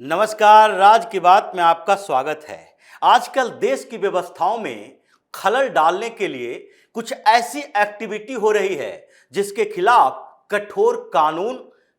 नमस्कार। राज की बात में आपका स्वागत है। आजकल देश की व्यवस्थाओं में खलल डालने के लिए कुछ ऐसी एक्टिविटी हो रही है जिसके खिलाफ कठोर कानून,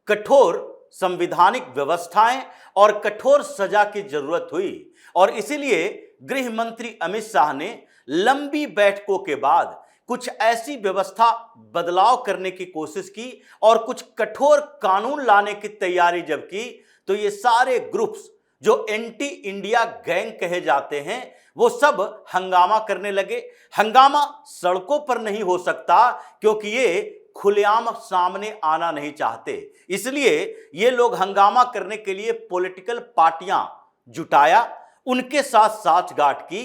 कठोर संवैधानिक व्यवस्थाएं और कठोर सजा की जरूरत हुई। और इसीलिए गृह मंत्री अमित शाह ने लंबी बैठकों के बाद कुछ ऐसी व्यवस्था बदलाव करने की कोशिश की और कुछ कठोर कानून लाने की तैयारी जब की तो ये सारे ग्रुप्स जो एंटी इंडिया गैंग कहे जाते हैं वो सब हंगामा करने लगे। हंगामा सड़कों पर नहीं हो सकता क्योंकि ये खुलेआम सामने आना नहीं चाहते, इसलिए ये लोग हंगामा करने के लिए पॉलिटिकल पार्टियां जुटाया, उनके साथ साठगांठ की,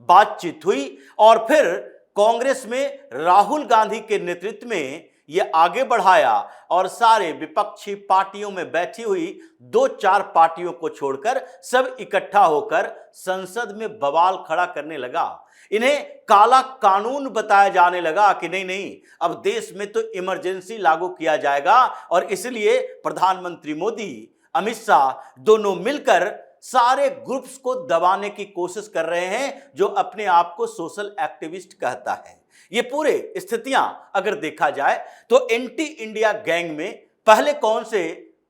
बातचीत हुई और फिर कांग्रेस में राहुल गांधी के नेतृत्व में ये आगे बढ़ाया और सारे विपक्षी पार्टियों में बैठी हुई दो चार पार्टियों को छोड़कर सब इकट्ठा होकर संसद में बवाल खड़ा करने लगा। इन्हें काला कानून बताया जाने लगा कि नहीं नहीं, अब देश में तो इमरजेंसी लागू किया जाएगा और इसलिए प्रधानमंत्री मोदी, अमित शाह दोनों मिलकर सारे ग्रुप्स को दबाने की कोशिश कर रहे हैं जो अपने आप को सोशल एक्टिविस्ट कहता है। ये पूरे स्थितियां अगर देखा जाए तो एंटी इंडिया गैंग में पहले कौन से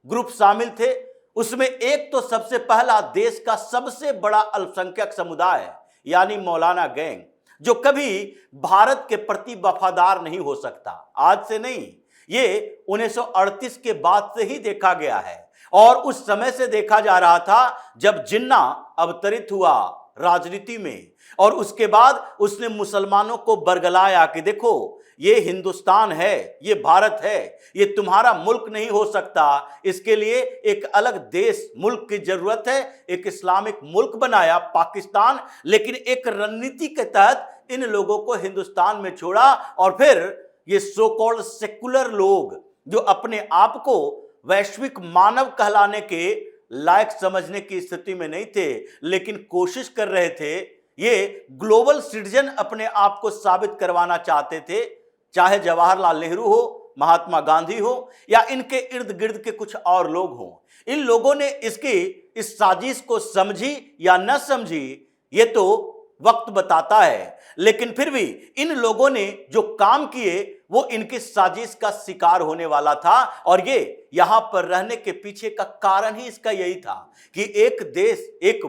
ग्रुप शामिल थे, उसमें एक तो सबसे पहला देश का सबसे बड़ा अल्पसंख्यक समुदाय यानी मौलाना गैंग, जो कभी भारत के प्रति वफादार नहीं हो सकता। आज से नहीं, ये 1938 के बाद से ही देखा गया है और उस समय से देखा जा रहा था जब जिन्ना अवतरित हुआ राजनीति में और उसके बाद उसने मुसलमानों को बरगलाया कि देखो ये हिंदुस्तान है, ये भारत है, ये तुम्हारा मुल्क नहीं हो सकता, इसके लिए एक अलग देश मुल्क की जरूरत है। एक इस्लामिक मुल्क बनाया पाकिस्तान, लेकिन एक रणनीति के तहत इन लोगों को हिंदुस्तान में छोड़ा और फिर ये सो कॉल्ड सेकुलर लोग जो अपने आप को वैश्विक मानव कहलाने के लायक समझने की स्थिति में नहीं थे लेकिन कोशिश कर रहे थे, ये ग्लोबल सिटीजन अपने आप को साबित करवाना चाहते थे, चाहे जवाहरलाल नेहरू हो, महात्मा गांधी हो या इनके इर्द गिर्द के कुछ और लोग हों। इन लोगों ने इस साजिश को समझी या न समझी ये तो वक्त बताता है, लेकिन फिर भी इन लोगों ने जो काम किए वो इनकी साजिश का शिकार होने वाला था। और ये यहां पर रहने के पीछे का कारण ही इसका यही था कि एक देश, एक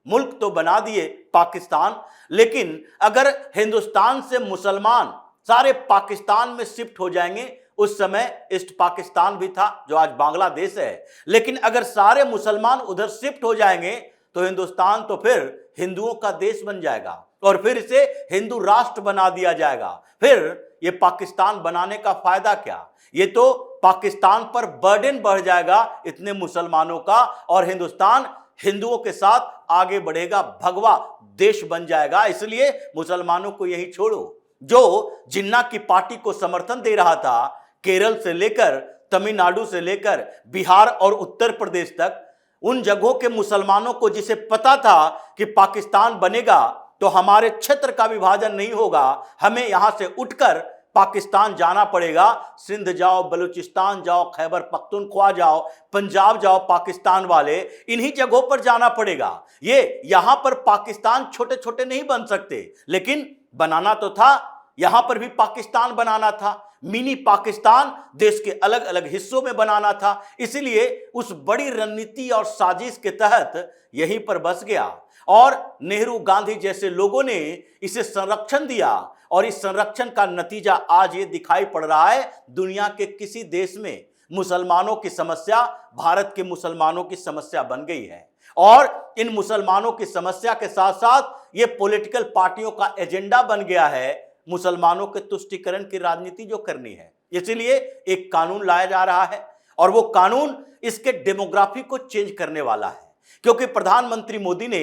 मुल्क तो बना दिए पाकिस्तान, लेकिन अगर हिंदुस्तान से मुसलमान सारे पाकिस्तान में शिफ्ट हो जाएंगे, उस समय ईस्ट पाकिस्तान भी था जो आज बांग्लादेश है, लेकिन अगर सारे मुसलमान उधर शिफ्ट हो जाएंगे तो हिंदुस्तान तो फिर हिंदुओं का देश बन जाएगा और फिर इसे हिंदू राष्ट्र बना दिया जाएगा। फिर ये पाकिस्तान बनाने का फायदा क्या? ये तो पाकिस्तान पर बर्डन बढ़ जाएगा इतने मुसलमानों का और हिंदुस्तान हिंदुओं के साथ आगे बढ़ेगा, भगवा देश बन जाएगा। इसलिए मुसलमानों को यही छोड़ो। जो जिन्ना की पार्टी को समर्थन दे रहा था, केरल से लेकर तमिलनाडु से लेकर बिहार और उत्तर प्रदेश तक, उन जगहों के मुसलमानों को जिसे पता था कि पाकिस्तान बनेगा तो हमारे क्षेत्र का विभाजन नहीं होगा, हमें यहां से उठकर पाकिस्तान जाना पड़ेगा, सिंध जाओ, बलूचिस्तान जाओ, खैबर पख्तूनख्वा जाओ, पंजाब जाओ, पाकिस्तान वाले इन्हीं जगहों पर जाना पड़ेगा। ये यहां पर पाकिस्तान छोटे छोटे नहीं बन सकते, लेकिन बनाना तो था, यहां पर भी पाकिस्तान बनाना था, मिनी पाकिस्तान देश के अलग अलग हिस्सों में बनाना था। इसलिए उस बड़ी रणनीति और साजिश के तहत यहीं पर बस गया और नेहरू गांधी जैसे लोगों ने इसे संरक्षण दिया और इस संरक्षण का नतीजा आज ये दिखाई पड़ रहा है। दुनिया के किसी देश में मुसलमानों की समस्या भारत के मुसलमानों की समस्या बन गई है और इन मुसलमानों की समस्या के साथ साथ ये पॉलिटिकल पार्टियों का एजेंडा बन गया है मुसलमानों के तुष्टीकरण की राजनीति जो करनी है। इसलिए एक कानून लाया जा रहा है और वो कानून इसके डेमोग्राफी को चेंज करने वाला है, क्योंकि प्रधानमंत्री मोदी ने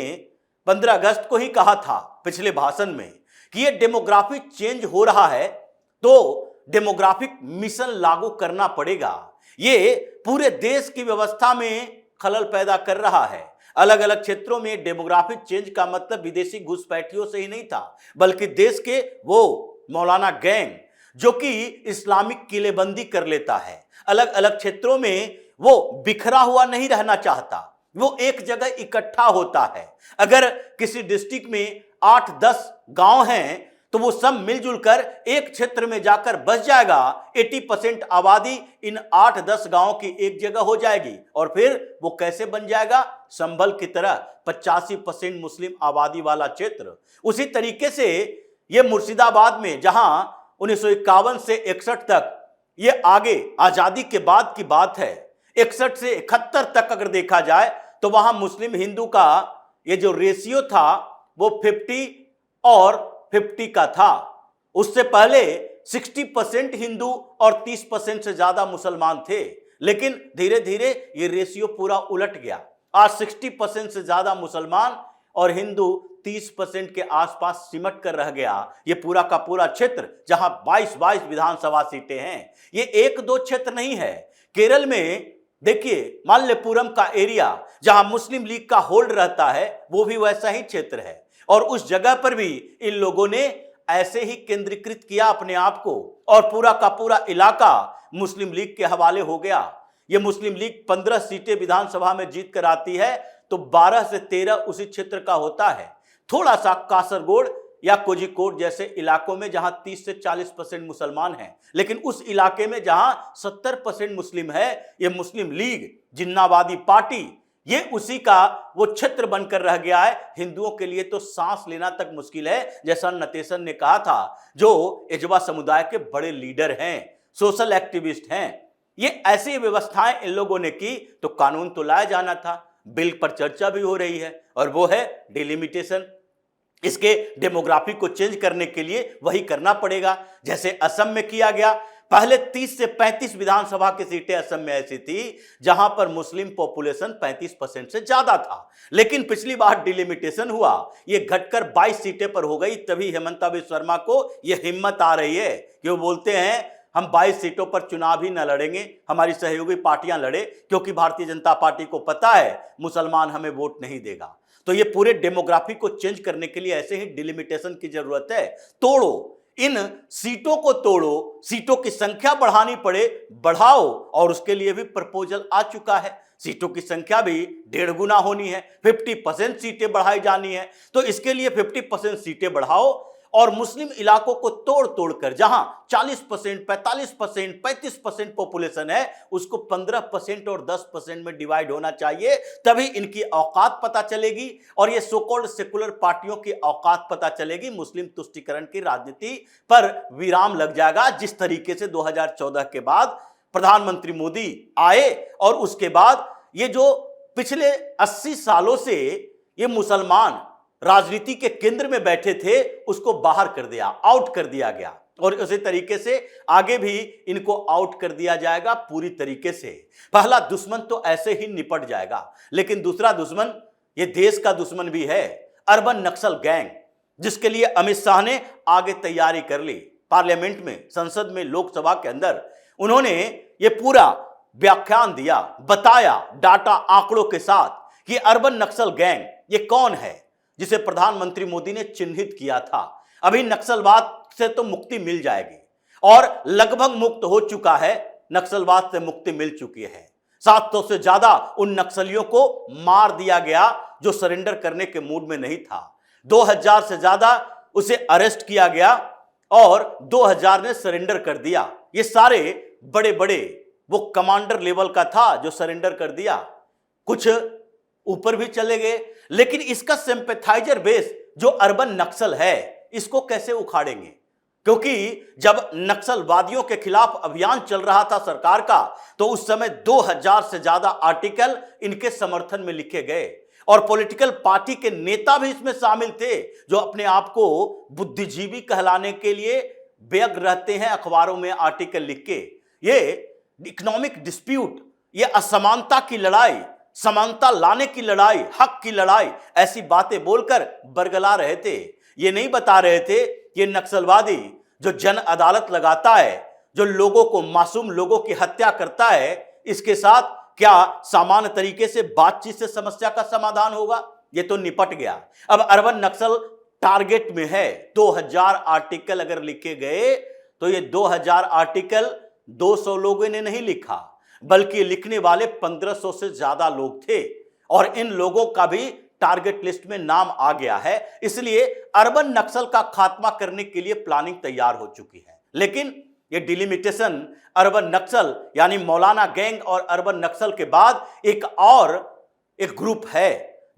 15 अगस्त को ही कहा था पिछले भाषण में कि ये डेमोग्राफी चेंज हो रहा है तो डेमोग्राफिक मिशन लागू करना पड़ेगा। ये पूरे देश की व्यवस्था में खलल पैदा कर रहा है। अलग अलग क्षेत्रों में डेमोग्राफिक चेंज का मतलब विदेशी घुसपैठियों से ही नहीं था, बल्कि देश के वो मौलाना गैंग जो कि इस्लामिक किलेबंदी कर लेता है, अलग अलग क्षेत्रों में वो बिखरा हुआ नहीं रहना चाहता। वो एक जगह इकट्ठा होता है। अगर किसी डिस्ट्रिक्ट में 8-10 गांव हैं तो वो सब मिलजुल कर एक क्षेत्र में जाकर बस जाएगा। 80% आबादी इन 8-10 गांवों की एक जगह हो जाएगी और फिर वो कैसे बन जाएगा, संभल की तरह 85% मुस्लिम आबादी वाला क्षेत्र। उसी तरीके से ये मुर्शिदाबाद में जहां 1951 से 61 तक, ये आगे आजादी के बाद की बात है, 61 से 71 तक अगर देखा जाए तो वहां मुस्लिम हिंदू का ये जो रेशियो था वो 50 और 50 का था। उससे पहले 60% हिंदू और 30% से ज्यादा मुसलमान थे, लेकिन धीरे धीरे ये रेशियो पूरा उलट गया। आज 60% से ज्यादा मुसलमान और हिंदू 30% के आसपास सिमट कर रह गया ये पूरा का पूरा क्षेत्र, जहां 22 विधानसभा सीटें हैं। ये एक दो क्षेत्र नहीं है। केरल में देखिए माल्यपुरम का एरिया जहां मुस्लिम लीग का होल्ड रहता है वो भी वैसा ही क्षेत्र है, और उस जगह पर भी इन लोगों ने ऐसे ही केंद्रीकृत किया अपने आप को, और पूरा का पूरा इलाका मुस्लिम लीग के हवाले हो गया। ये मुस्लिम लीग 15 सीटें विधानसभा में जीत कर आती है तो 12 से 13 उसी क्षेत्र का होता है। थोड़ा सा कासरगोड या कोझिकोड जैसे इलाकों में जहां 30 से 40% मुसलमान हैं, लेकिन उस इलाके में जहां 70% मुस्लिम है, ये मुस्लिम लीग जिन्नावादी पार्टी ये उसी का वो क्षेत्र बनकर रह गया है। हिंदुओं के लिए तो सांस लेना तक मुश्किल है, जैसा नटेशन ने कहा था, जो एजवा समुदाय के बड़े लीडर हैं, सोशल एक्टिविस्ट हैं। ये ऐसी व्यवस्थाएं इन लोगों ने की तो कानून तो लाया जाना था। बिल पर चर्चा भी हो रही है और वो है डिलिमिटेशन। इसके डेमोग्राफी को चेंज करने के लिए वही करना पड़ेगा जैसे असम में किया गया। पहले 30 से 35 विधानसभा की सीटें असम में ऐसी थी जहां पर मुस्लिम पॉपुलेशन 35% से ज्यादा था, लेकिन पिछली बार डिलिमिटेशन हुआ, ये घटकर 22 सीटें पर हो गई। तभी हेमंता बिस्वा शर्मा को यह हिम्मत आ रही है कि वो बोलते हैं हम 22 सीटों पर चुनाव ही न लड़ेंगे, हमारी सहयोगी पार्टियां लड़े, क्योंकि भारतीय जनता पार्टी को पता है मुसलमान हमें वोट नहीं देगा। तो ये पूरे डेमोग्राफी को चेंज करने के लिए ऐसे ही डिलिमिटेशन की जरूरत है। तोड़ो, इन सीटों को तोड़ो, सीटों की संख्या बढ़ानी पड़े बढ़ाओ, और उसके लिए भी प्रपोजल आ चुका है। सीटों की संख्या भी 1.5 गुना होनी है, 50% सीटें बढ़ाई जानी है। तो इसके लिए 50% सीटें बढ़ाओ और मुस्लिम इलाकों को तोड़ तोड़ कर जहां 40%, 45%, 35% पॉपुलेशन है उसको 15% और 10% में डिवाइड होना चाहिए। तभी इनकी औकात पता चलेगी और ये सो कॉल्ड सेकुलर पार्टियों की औकात पता चलेगी। मुस्लिम तुष्टीकरण की राजनीति पर विराम लग जाएगा। जिस तरीके से 2014 के बाद प्रधानमंत्री मोदी आए और उसके बाद ये जो पिछले 80 सालों से ये मुसलमान राजनीति के केंद्र में बैठे थे उसको बाहर कर दिया, आउट कर दिया गया, और उसी तरीके से आगे भी इनको आउट कर दिया जाएगा पूरी तरीके से। पहला दुश्मन तो ऐसे ही निपट जाएगा, लेकिन दूसरा दुश्मन ये देश का दुश्मन भी है, अर्बन नक्सल गैंग, जिसके लिए अमित शाह ने आगे तैयारी कर ली। पार्लियामेंट में, संसद में, लोकसभा के अंदर उन्होंने ये पूरा व्याख्यान दिया, बताया डाटा आंकड़ों के साथ कि अर्बन नक्सल गैंग ये कौन है जिसे प्रधानमंत्री मोदी ने चिन्हित किया था। अभी नक्सलवाद से तो मुक्ति मिल जाएगी और लगभग मुक्त हो चुका है, नक्सलवाद से मुक्ति मिल चुकी है। 700 से ज्यादा उन नक्सलियों को मार दिया गया जो सरेंडर करने के मूड में नहीं था। 2000 से ज्यादा उसे अरेस्ट किया गया और 2000 ने सरेंडर कर दिया। ये सारे बड़े बड़े, वो कमांडर लेवल का था जो सरेंडर कर दिया, कुछ ऊपर भी चले गए। लेकिन इसका सिंपैथाइजर बेस जो अर्बन नक्सल है इसको कैसे उखाड़ेंगे? क्योंकि जब नक्सलवादियों के खिलाफ अभियान चल रहा था सरकार का तो उस समय 2000 से ज्यादा आर्टिकल इनके समर्थन में लिखे गए और पॉलिटिकल पार्टी के नेता भी इसमें शामिल थे जो अपने आप को बुद्धिजीवी कहलाने के लिए व्यग्र रहते हैं अखबारों में आर्टिकल लिख के। ये इकोनॉमिक डिस्प्यूट, ये असमानता की लड़ाई, समानता लाने की लड़ाई, हक की लड़ाई, ऐसी बातें बोलकर बरगला रहे थे। ये नहीं बता रहे थे कि ये नक्सलवादी जो जन अदालत लगाता है, जो लोगों को, मासूम लोगों की हत्या करता है, इसके साथ क्या सामान्य तरीके से बातचीत से समस्या का समाधान होगा? ये तो निपट गया। अब अर्बन नक्सल टारगेट में है। 2000 आर्टिकल अगर लिखे गए तो ये 2000 आर्टिकल 200 लोगों ने नहीं लिखा, बल्कि लिखने वाले 1500 से ज्यादा लोग थे और इन लोगों का भी टारगेट लिस्ट में नाम आ गया है। इसलिए अर्बन नक्सल का खात्मा करने के लिए प्लानिंग तैयार हो चुकी है। लेकिन ये डिलिमिटेशन अर्बन नक्सल यानी मौलाना गैंग और अर्बन नक्सल के बाद एक ग्रुप है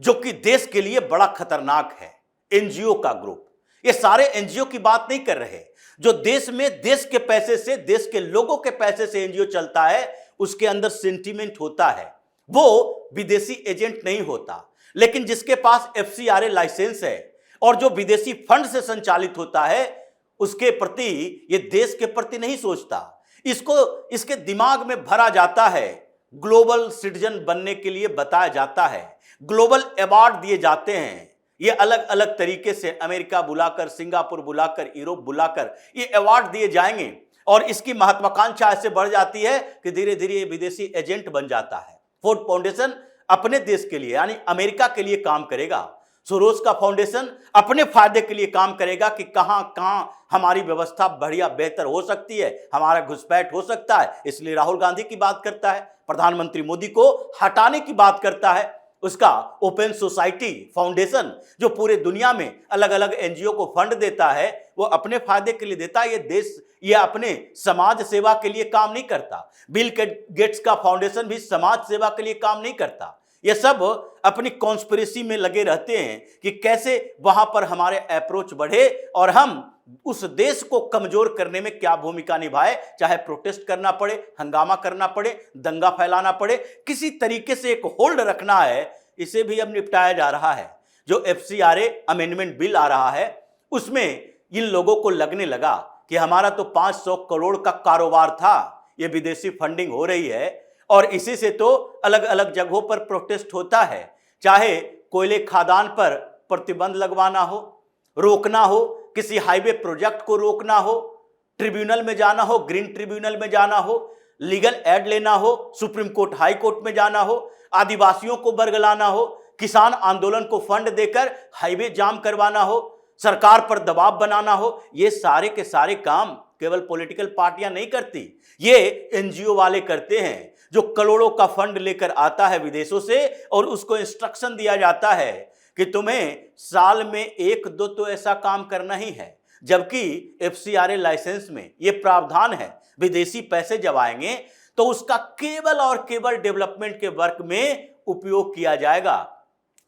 जो कि देश के लिए बड़ा खतरनाक है, एनजीओ का ग्रुप। ये सारे एनजीओ की बात नहीं कर रहे। जो देश में देश के पैसे से, देश के लोगों के पैसे से एनजीओ चलता है, उसके अंदर सेंटीमेंट होता है, वो विदेशी एजेंट नहीं होता। लेकिन जिसके पास एफसीआरए लाइसेंस है और जो विदेशी फंड से संचालित होता है, उसके प्रति, ये देश के प्रति नहीं सोचता। इसके दिमाग में भरा जाता है, ग्लोबल सिटीजन बनने के लिए बताया जाता है, ग्लोबल अवार्ड दिए जाते हैं। ये अलग अलग तरीके से अमेरिका बुलाकर, सिंगापुर बुलाकर, यूरोप बुलाकर ये अवार्ड दिए जाएंगे और इसकी महत्वाकांक्षा ऐसे बढ़ जाती है कि धीरे धीरे ये विदेशी एजेंट बन जाता है। फोर्ड फाउंडेशन अपने देश के लिए यानी अमेरिका के लिए काम करेगा, सोरोस का फाउंडेशन अपने फायदे के लिए काम करेगा कि कहां कहां हमारी व्यवस्था बढ़िया बेहतर हो सकती है, हमारा घुसपैठ हो सकता है। इसलिए राहुल गांधी की बात करता है, प्रधानमंत्री मोदी को हटाने की बात करता है। उसका ओपन सोसाइटी फाउंडेशन जो पूरे दुनिया में अलग अलग एनजीओ को फंड देता है, वो अपने फायदे के लिए देता है। ये अपने समाज सेवा के लिए काम नहीं करता। बिल गेट्स का फाउंडेशन भी समाज सेवा के लिए काम नहीं करता। ये सब अपनी कॉन्स्पिरेसी में लगे रहते हैं कि कैसे वहां पर हमारे अप्रोच बढ़े और हम उस देश को कमजोर करने में क्या भूमिका निभाए, चाहे प्रोटेस्ट करना पड़े, हंगामा करना पड़े, दंगा फैलाना पड़े, किसी तरीके से एक होल्ड रखना है। इसे भी अब निपटाया जा रहा है। जो एफसीआरए अमेंडमेंट बिल आ रहा है, उसमें इन लोगों को लगने लगा कि हमारा तो 500 करोड़ का कारोबार था, ये विदेशी फंडिंग हो रही है और इसी से तो अलग अलग जगहों पर प्रोटेस्ट होता है। चाहे कोयले खादान पर प्रतिबंध लगवाना हो, रोकना हो, किसी हाईवे प्रोजेक्ट को रोकना हो, ट्रिब्यूनल में जाना हो, ग्रीन ट्रिब्यूनल में जाना हो, लीगल एड लेना हो, सुप्रीम कोर्ट, हाई कोर्ट में जाना हो, आदिवासियों को बरगलाना हो, किसान आंदोलन को फंड देकर हाईवे जाम करवाना हो, सरकार पर दबाव बनाना हो, ये सारे के सारे काम केवल पॉलिटिकल पार्टियां नहीं करती, ये एनजीओ वाले करते हैं। जो करोड़ों का फंड लेकर आता है विदेशों से और उसको इंस्ट्रक्शन दिया जाता है कि तुम्हें साल में 1-2 तो ऐसा काम करना ही है। जबकि एफसीआरए लाइसेंस में ये प्रावधान है, विदेशी पैसे जब आएंगे तो उसका केवल और केवल डेवलपमेंट के वर्क में उपयोग किया जाएगा।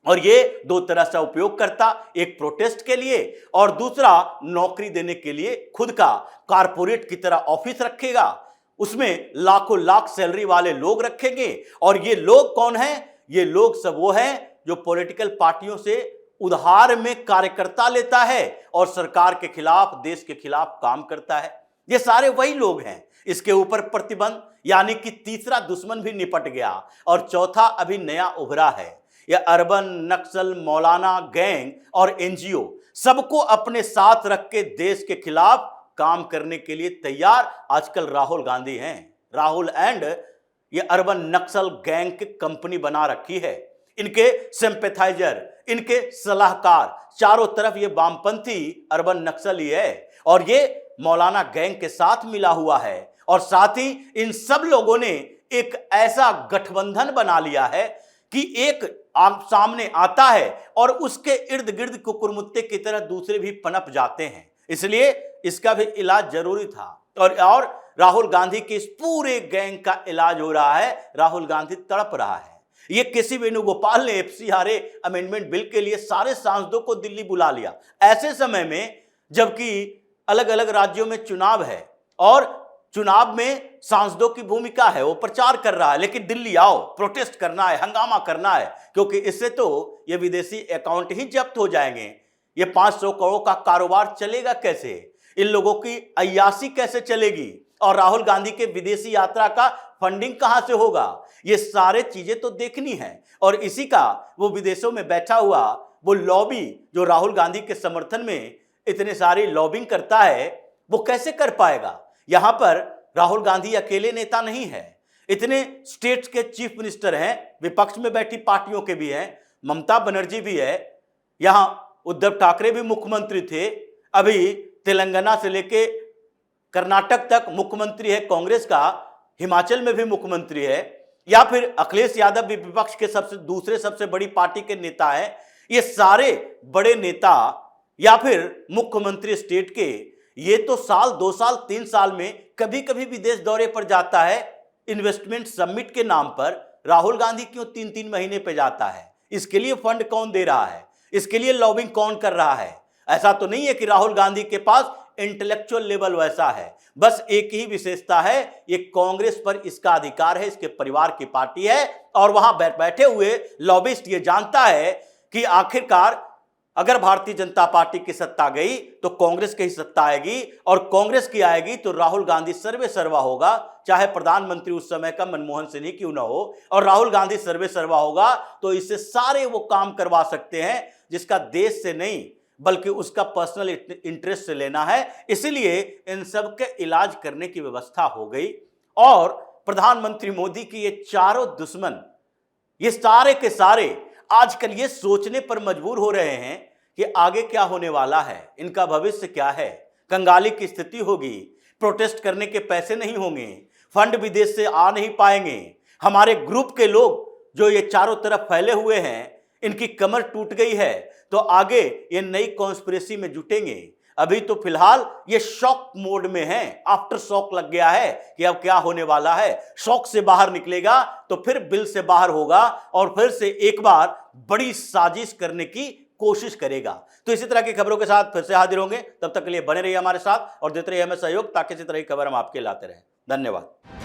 और ये दो तरह से उपयोग करता, एक प्रोटेस्ट के लिए और दूसरा नौकरी देने के लिए। खुद का कारपोरेट की तरह ऑफिस रखेगा, उसमें लाखों लाख सैलरी वाले लोग रखेंगे। और ये लोग कौन हैं? ये लोग सब वो हैं जो पॉलिटिकल पार्टियों से उधार में कार्यकर्ता लेता है और सरकार के खिलाफ, देश के खिलाफ काम करता है। ये सारे वही लोग हैं। इसके ऊपर प्रतिबंध यानी कि तीसरा दुश्मन भी निपट गया और चौथा अभी नया उभरा है। यह अर्बन नक्सल, मौलाना गैंग और एनजीओ सबको अपने साथ रख के देश के खिलाफ काम करने के लिए तैयार आजकल राहुल गांधी हैं। राहुल एंड ये अर्बन नक्सल गैंग की कंपनी बना रखी है। इनके सिंपैथाइजर, इनके सलाहकार चारों तरफ ये वामपंथी अर्बन नक्सल ही है और ये मौलाना गैंग के साथ मिला हुआ है। और साथ ही इन सब लोगों ने एक ऐसा गठबंधन बना लिया है कि एक सामने आता है और उसके इर्द गिर्द कुकुरमुत्ते की तरह दूसरे भी पनप जाते हैं। इसलिए इसका भी इलाज जरूरी था और राहुल गांधी के इस पूरे गैंग का इलाज हो रहा है। राहुल गांधी तड़प रहा है। ये केसी वेणुगोपाल ने एफसीआरए अमेंडमेंट बिल के लिए सारे सांसदों को दिल्ली बुला लिया, ऐसे समय में जबकि अलग अलग राज्यों में चुनाव है और चुनाव में सांसदों की भूमिका है, वो प्रचार कर रहा है। लेकिन दिल्ली आओ, प्रोटेस्ट करना है, हंगामा करना है, क्योंकि इससे तो ये विदेशी अकाउंट ही जब्त हो जाएंगे। ये 500 करोड़ का कारोबार चलेगा कैसे? इन लोगों की अय्याशी कैसे चलेगी? और राहुल गांधी के विदेशी यात्रा का फंडिंग कहां से होगा? ये सारे चीजें तो देखनी है। और इसी का वो विदेशों में बैठा हुआ वो लॉबी जो राहुल गांधी के समर्थन में इतने सारी लॉबिंग करता है, वो कैसे कर पाएगा? यहां पर राहुल गांधी अकेले नेता नहीं है, इतने स्टेट्स के चीफ मिनिस्टर हैं, विपक्ष में बैठी पार्टियों के भी हैं, ममता बनर्जी भी है, यहां उद्धव ठाकरे भी मुख्यमंत्री थे, अभी तेलंगाना से लेके कर्नाटक तक मुख्यमंत्री है कांग्रेस का, हिमाचल में भी मुख्यमंत्री है। या फिर अखिलेश यादव भी विपक्ष के दूसरे सबसे बड़ी पार्टी के नेता हैं। ये सारे बड़े नेता या फिर मुख्यमंत्री स्टेट के, ये तो साल 2 साल 3 साल में कभी कभी विदेश दौरे पर जाता है इन्वेस्टमेंट समिट के नाम पर। राहुल गांधी क्यों 3-3 महीने पे जाता है? इसके लिए फंड कौन दे रहा है? इसके लिए लॉबिंग कौन कर रहा है? ऐसा तो नहीं है कि राहुल गांधी के पास इंटेलेक्चुअल लेवल वैसा है। बस एक ही विशेषता है, ये कांग्रेस पर इसका अधिकार है, इसके परिवार की पार्टी है और वहां बैठे हुए लॉबिस्ट ये जानता है कि आखिरकार अगर भारतीय जनता पार्टी की सत्ता गई तो कांग्रेस की ही सत्ता आएगी और कांग्रेस की आएगी तो राहुल गांधी सर्वे सर्वा होगा, चाहे प्रधानमंत्री उस समय का मनमोहन सिंह ही क्यों ना हो। और राहुल गांधी सर्वे सर्वा होगा तो इससे सारे वो काम करवा सकते हैं जिसका देश से नहीं बल्कि उसका पर्सनल इंटरेस्ट से लेना है। इसीलिए इन सब के इलाज करने की व्यवस्था हो गई और प्रधानमंत्री मोदी की ये चारों दुश्मन, ये सारे के सारे आजकल ये सोचने पर मजबूर हो रहे हैं कि आगे क्या होने वाला है, इनका भविष्य क्या है। कंगाली की स्थिति होगी, प्रोटेस्ट करने के पैसे नहीं होंगे, फंड विदेश से आ नहीं पाएंगे, हमारे ग्रुप के लोग जो ये चारों तरफ फैले हुए हैं इनकी कमर टूट गई है तो आगे ये नई कॉन्स्पिरेसी में जुटेंगे। अभी तो फिलहाल ये शॉक मोड में है, आफ्टर शॉक लग गया है कि अब क्या होने वाला है। शॉक से बाहर निकलेगा तो फिर बिल से बाहर होगा और फिर से एक बार बड़ी साजिश करने की कोशिश करेगा। तो इसी तरह की खबरों के साथ फिर से हाजिर होंगे, तब तक के लिए बने रहिए हमारे साथ और देते रहिए हमें सहयोग ताकि इसी तरह की खबर हम आपके लाते रहें। धन्यवाद।